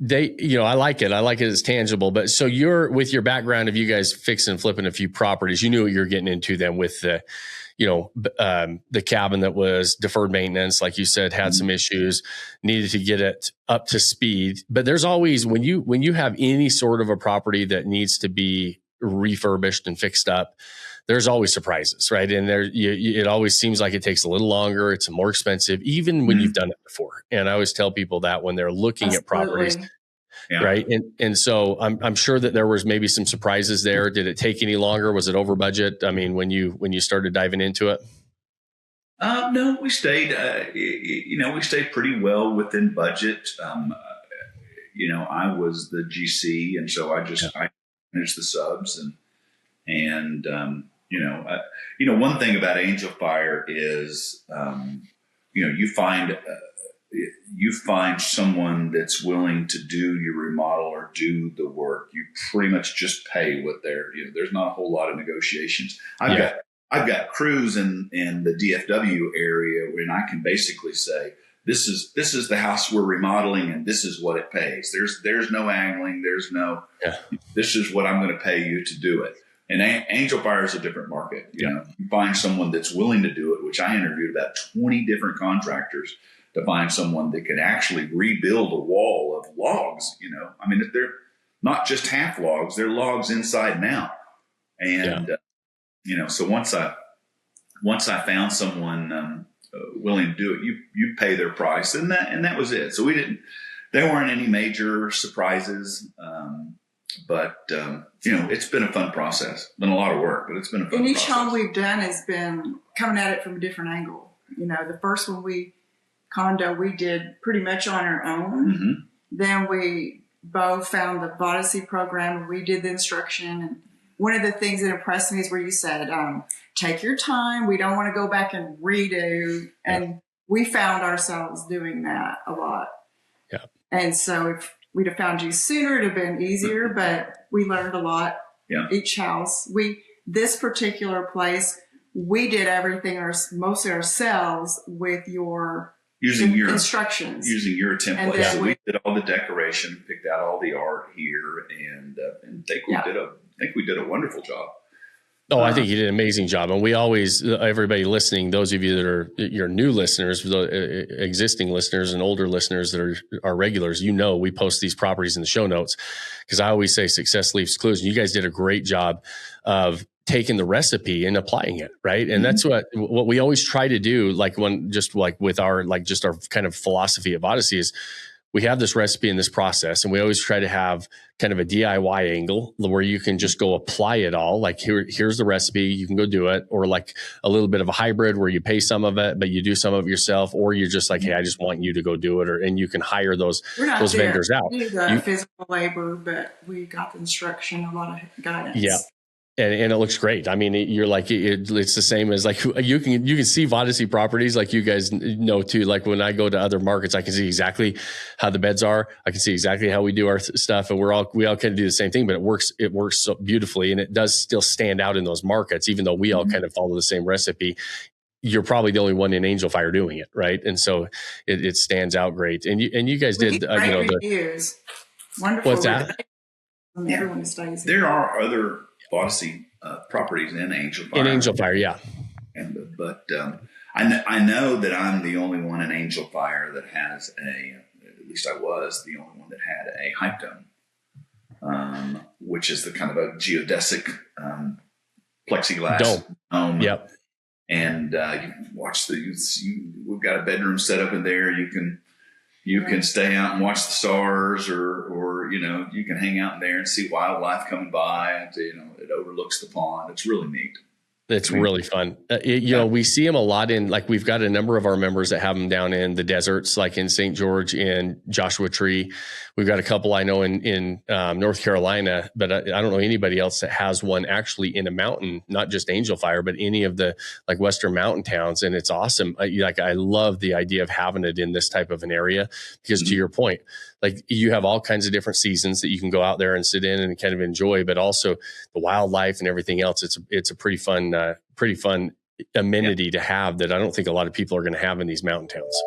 I like it. I like it as tangible. But so with your background of you guys fixing and flipping a few properties, you knew what you were getting into then with the cabin that was deferred maintenance, like you said, had some issues, needed to get it up to speed. But there's always, when you have any sort of a property that needs to be refurbished and fixed up, there's always surprises, right? And it always seems like it takes a little longer. It's more expensive, even when you've done it before. And I always tell people that when they're looking at properties, right? And so I'm sure that there was maybe some surprises there. Did it take any longer? Was it over budget? I mean, when you started diving into it? No, we stayed, we stayed pretty well within budget. I was the GC, and so I managed the subs one thing about Angel Fire is, you find someone that's willing to do your remodel or do the work. You pretty much just pay what there's not a whole lot of negotiations. I've got crews in the DFW area, and I can basically say, this is the house we're remodeling, and this is what it pays. There's no angling. This is what I'm going to pay you to do it. And Angel Fire is a different market. You find someone that's willing to do it, which I interviewed about 20 different contractors to find someone that could actually rebuild a wall of logs. I mean, they're not just half logs; they're logs inside and out. And so once I found someone willing to do it, you pay their price, and that was it. So there weren't any major surprises. But it's been a fun process. Been a lot of work, but it's been a fun process. And each home we've done has been coming at it from a different angle. The first one we did pretty much on our own. Mm-hmm. Then we both found the Vodyssey program. We did the instruction. And one of the things that impressed me is where you said, take your time. We don't want to go back and redo. And we found ourselves doing that a lot. Yeah. And so if we'd have found you sooner, it'd have been easier, but we learned a lot. Yeah. Each house. This particular place, we did everything mostly ourselves with using your instructions. Using your template. So we did all the decoration, picked out all the art here, and think we did a wonderful job. Oh, I think you did an amazing job. And we always, everybody listening, those of you that are your new listeners, existing listeners and older listeners that are regulars, we post these properties in the show notes, because I always say success leaves clues. And you guys did a great job of taking the recipe and applying it. Right. And that's what we always try to do. With our kind of philosophy of Vodyssey is, we have this recipe and this process, and we always try to have kind of a DIY angle where you can just go apply it all. Like here's the recipe, you can go do it, or like a little bit of a hybrid where you pay some of it, but you do some of it yourself, or you're just like, hey, I just want you to go do it, and you can hire those vendors out. We got physical labor, but we got the instruction, a lot of guidance. Yeah. And it looks great. I mean, you're like, it's the same as like, you can see Vodyssey properties, like you guys know too. Like when I go to other markets, I can see exactly how the beds are. I can see exactly how we do our stuff, and we all kind of do the same thing, but it works so beautifully, and it does still stand out in those markets, even though we all kind of follow the same recipe. You're probably the only one in Angel Fire doing it, right? And so it stands out great. And you guys did, reviews. Wonderful. What's that? Everyone stays. There are other Vodyssey properties in Angel Fire. In Angel Fire, yeah. But I know that I'm the only one in Angel Fire that has at least I was the only one that had a hype dome, which is the kind of a geodesic plexiglass dome. Yep. And you can watch we've got a bedroom set up in there. You can stay out and watch the stars, or you can hang out in there and see wildlife coming by. And, it overlooks the pond. It's really neat. It's really fun. We see them a lot in, like, we've got a number of our members that have them down in the deserts, like in St. George and Joshua Tree. We've got a couple I know in North Carolina, but I don't know anybody else that has one actually in a mountain, not just Angel Fire, but any of the like Western mountain towns. And it's awesome. I love the idea of having it in this type of an area, because to your point, like you have all kinds of different seasons that you can go out there and sit in and kind of enjoy, but also the wildlife and everything else. It's a pretty fun amenity to have that I don't think a lot of people are going to have in these mountain towns.